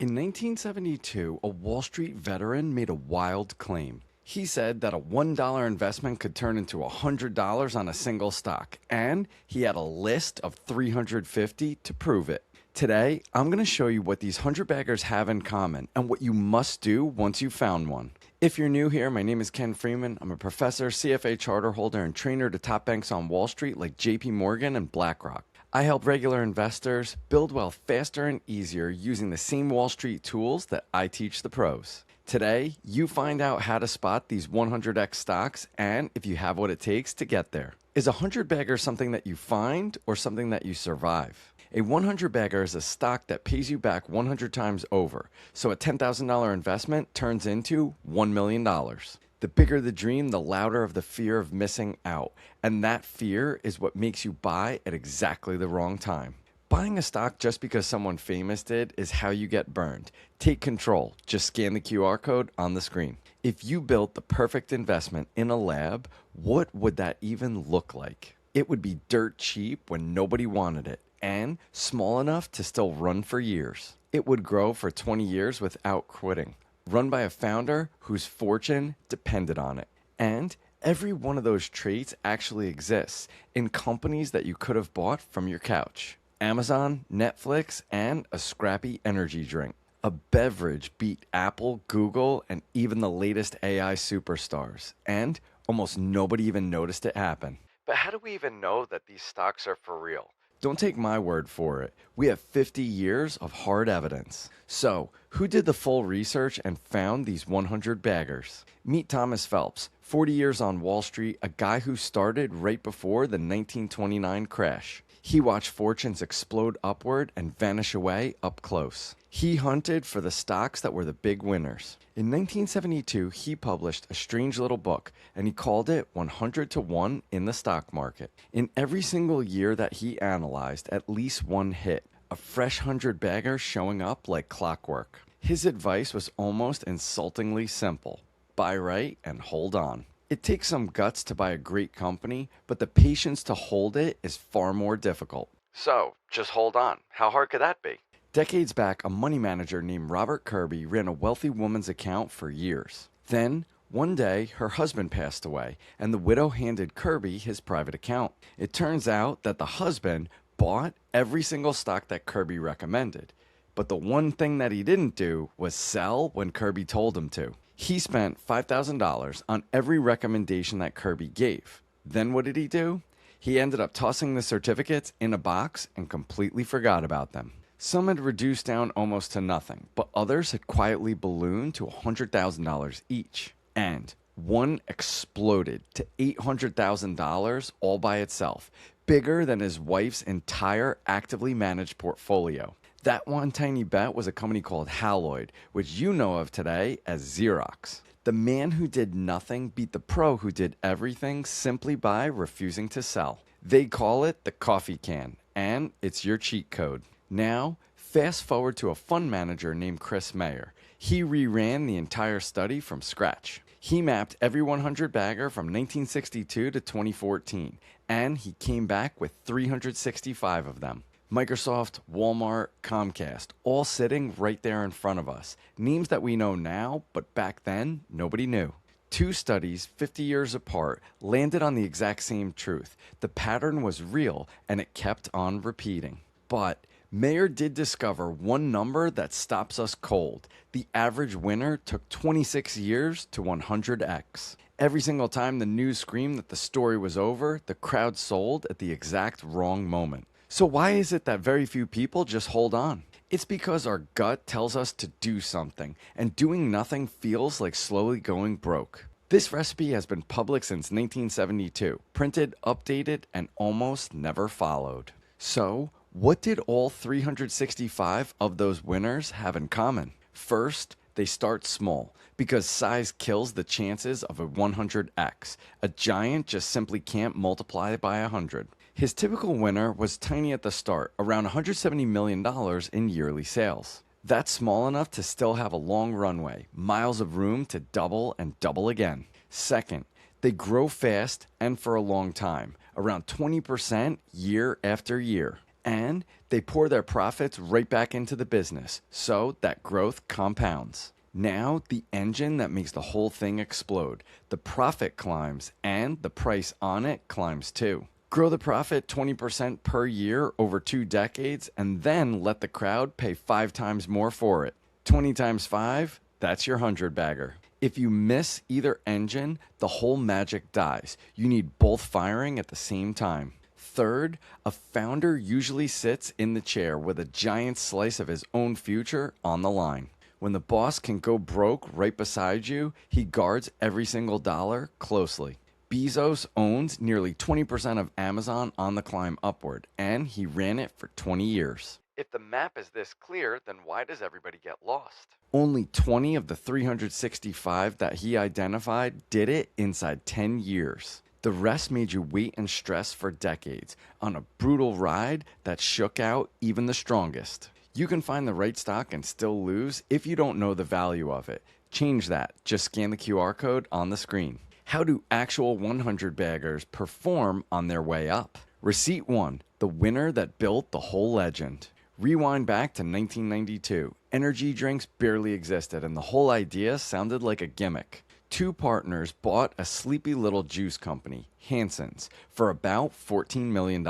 In 1972, a Wall Street veteran made a wild claim. He said that a $1 investment could turn into $100 on a single stock, and he had a list of 350 to prove it. Today, I'm going to show you what these 100 baggers have in common and what you must do once you've found one. If you're new here, my name is Ken Freeman. I'm a professor, CFA charter holder, and trainer to top banks on Wall Street like JP Morgan and BlackRock. I help regular investors build wealth faster and easier using the same Wall Street tools that I teach the pros. Today, you find out how to spot these 100x stocks and if you have what it takes to get there. Is a 100 bagger something that you find or something that you survive? A 100 bagger is a stock that pays you back 100 times over, so a $10,000 investment turns into $1 million. The bigger the dream, the louder of the fear of missing out, and that fear is what makes you buy at exactly the wrong time. Buying a stock just because someone famous did is how you get burned. Take control. Just scan the QR code on the screen. If you built the perfect investment in a lab, what would that even look like? It would be dirt cheap when nobody wanted it, and small enough to still run for years. It would grow for 20 years without quitting. Run by a founder whose fortune depended on it. And every one of those traits actually exists in companies that you could have bought from your couch. Amazon, Netflix, and a scrappy energy drink. A beverage beat Apple, Google, and even the latest AI superstars. And almost nobody even noticed it happen. But how do we even know that these stocks are for real? Don't take my word for it. We have 50 years of hard evidence. So, who did the full research and found these 100 baggers? Meet Thomas Phelps, 40 years on Wall Street, a guy who started right before the 1929 crash. He watched fortunes explode upward and vanish away up close. He hunted for the stocks that were the big winners. In 1972, he published a strange little book, and he called it 100 to 1 in the stock market. In every single year that he analyzed, at least one hit, a fresh 100 bagger showing up like clockwork. His advice was almost insultingly simple. Buy right and hold on. It takes some guts to buy a great company, but the patience to hold it is far more difficult. So, just hold on. How hard could that be? Decades back, a money manager named Robert Kirby ran a wealthy woman's account for years. Then, one day, her husband passed away, and the widow handed Kirby his private account. It turns out that the husband bought every single stock that Kirby recommended. But the one thing that he didn't do was sell when Kirby told him to. He spent $5,000 on every recommendation that Kirby gave. Then what did he do? He ended up tossing the certificates in a box and completely forgot about them. Some had reduced down almost to nothing, but others had quietly ballooned to $100,000 each. And one exploded to $800,000 all by itself, bigger than his wife's entire actively managed portfolio. That one tiny bet was a company called Haloid, which you know of today as Xerox. The man who did nothing beat the pro who did everything simply by refusing to sell. They call it the coffee can, and it's your cheat code. Now, fast forward to a fund manager named Chris Mayer. He reran the entire study from scratch. He mapped every 100 bagger from 1962 to 2014, and he came back with 365 of them. Microsoft, Walmart, Comcast, all sitting right there in front of us. Names that we know now, but back then, nobody knew. Two studies, 50 years apart, landed on the exact same truth. The pattern was real, and it kept on repeating. But Mayer did discover one number that stops us cold. The average winner took 26 years to 100x. Every single time the news screamed that the story was over, the crowd sold at the exact wrong moment. So why is it that very few people just hold on? It's because our gut tells us to do something, and doing nothing feels like slowly going broke. This recipe has been public since 1972, printed, updated, and almost never followed. So, what did all 365 of those winners have in common? First, they start small, because size kills the chances of a 100x. A giant just simply can't multiply by 100. His typical winner was tiny at the start, around $170 million in yearly sales. That's small enough to still have a long runway, miles of room to double and double again. Second, they grow fast and for a long time, around 20% year after year. And they pour their profits right back into the business, so that growth compounds. Now, the engine that makes the whole thing explode, the profit climbs, and the price on it climbs too. Grow the profit 20% per year over 2 decades, and then let the crowd pay 5 times more for it. 20 times 5, that's your 100 bagger. If you miss either engine, the whole magic dies. You need both firing at the same time. Third, a founder usually sits in the chair with a giant slice of his own future on the line. When the boss can go broke right beside you, he guards every single dollar closely. Bezos owns nearly 20% of Amazon on the climb upward, and he ran it for 20 years. If the map is this clear, then why does everybody get lost? Only 20 of the 365 that he identified did it inside 10 years. The rest made you wait and stress for decades on a brutal ride that shook out even the strongest. You can find the right stock and still lose if you don't know the value of it. Change that. Just scan the QR code on the screen. How do actual 100 baggers perform on their way up? Receipt 1, the winner that built the whole legend. Rewind back to 1992. Energy drinks barely existed and the whole idea sounded like a gimmick. 2 partners bought a sleepy little juice company, Hanson's, for about $14 million.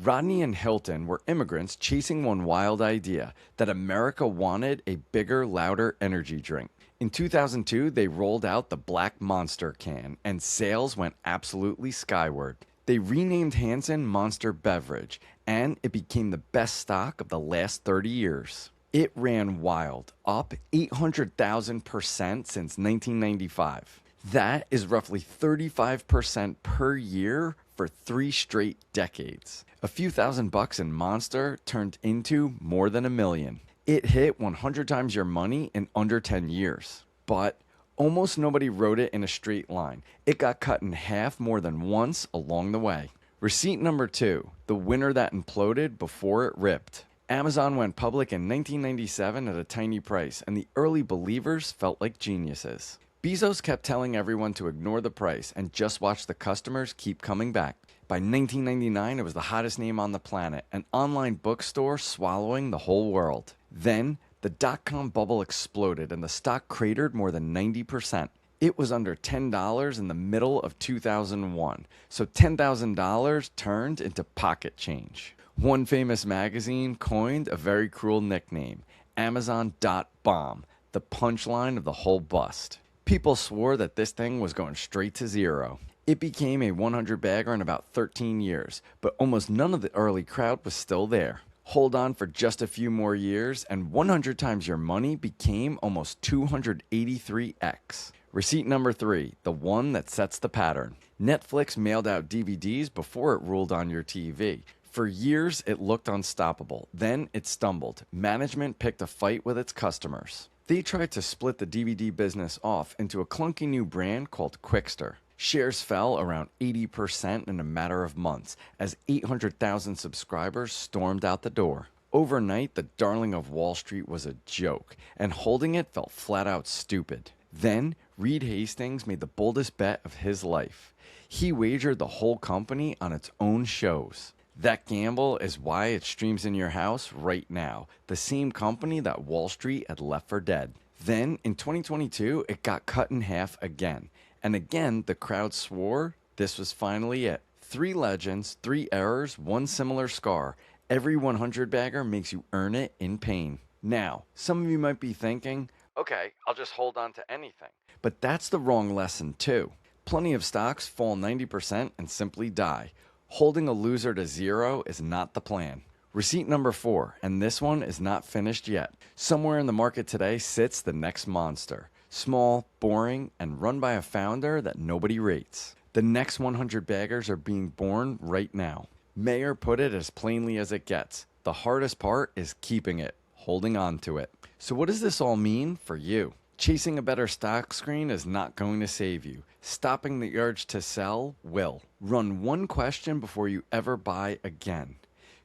Rodney and Hilton were immigrants chasing one wild idea, that America wanted a bigger, louder energy drink. In 2002, they rolled out the Black Monster can, and sales went absolutely skyward. They renamed Hanson Monster Beverage, and it became the best stock of the last 30 years. It ran wild, up 800,000% since 1995. That is roughly 35% per year for 3 straight decades. A few $1,000 in Monster turned into more than $1 million. It hit 100 times your money in under 10 years. But almost nobody rode it in a straight line. It got cut in half more than once along the way. Receipt number 2, the winner that imploded before it ripped. Amazon went public in 1997 at a tiny price, and the early believers felt like geniuses. Bezos kept telling everyone to ignore the price and just watch the customers keep coming back. By 1999, it was the hottest name on the planet, an online bookstore swallowing the whole world. Then, the dot-com bubble exploded and the stock cratered more than 90%. It was under $10 in the middle of 2001, so $10,000 turned into pocket change. One famous magazine coined a very cruel nickname, Amazon.bomb, the punchline of the whole bust. People swore that this thing was going straight to zero. It became a 100 bagger in about 13 years, but almost none of the early crowd was still there. Hold on for just a few more years, and 100 times your money became almost 283x. Receipt number 3, the one that sets the pattern. Netflix mailed out DVDs before it ruled on your TV. For years, it looked unstoppable. Then it stumbled. Management picked a fight with its customers. They tried to split the DVD business off into a clunky new brand called Quickster. Shares fell around 80% in a matter of months as 800,000 subscribers stormed out the door. Overnight, the darling of Wall Street was a joke, and holding it felt flat out stupid. Then, Reed Hastings made the boldest bet of his life. He wagered the whole company on its own shows. That gamble is why it streams in your house right now, the same company that Wall Street had left for dead. Then, in 2022, it got cut in half again. And again, the crowd swore this was finally it. 3 legends, 3 errors, 1 similar scar. Every 100 bagger makes you earn it in pain. Now, some of you might be thinking, okay, I'll just hold on to anything. But that's the wrong lesson too. Plenty of stocks fall 90% and simply die. Holding a loser to zero is not the plan. Receipt number 4, and this one is not finished yet. Somewhere in the market today sits the next monster. Small, boring, and run by a founder that nobody rates. The next 100 baggers are being born right now. Mayer put it as plainly as it gets. The hardest part is keeping it, holding on to it. So what does this all mean for you? Chasing a better stock screen is not going to save you. Stopping the urge to sell will. Run one question before you ever buy again.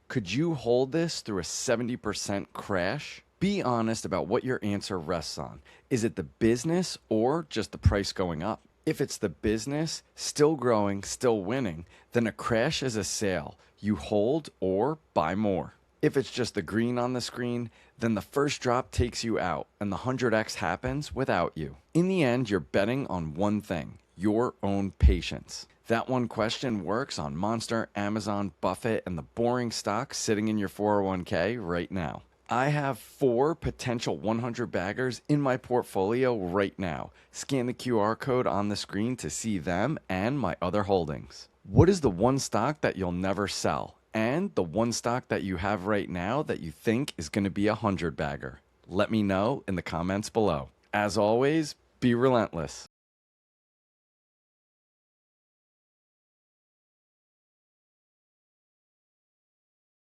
Could you hold this through a 70% crash? Be honest about what your answer rests on. Is it the business or just the price going up? If it's the business, still growing, still winning, then a crash is a sale. You hold or buy more. If it's just the green on the screen, then the first drop takes you out and the 100x happens without you. In the end, you're betting on one thing: your own patience. That one question works on Monster, Amazon, Buffett, and the boring stocks sitting in your 401k right now. I have 4 potential 100 baggers in my portfolio right now. Scan the QR code on the screen to see them and my other holdings. What is the one stock that you'll never sell? And the one stock that you have right now that you think is going to be a 100 bagger? Let me know in the comments below. As always, be relentless.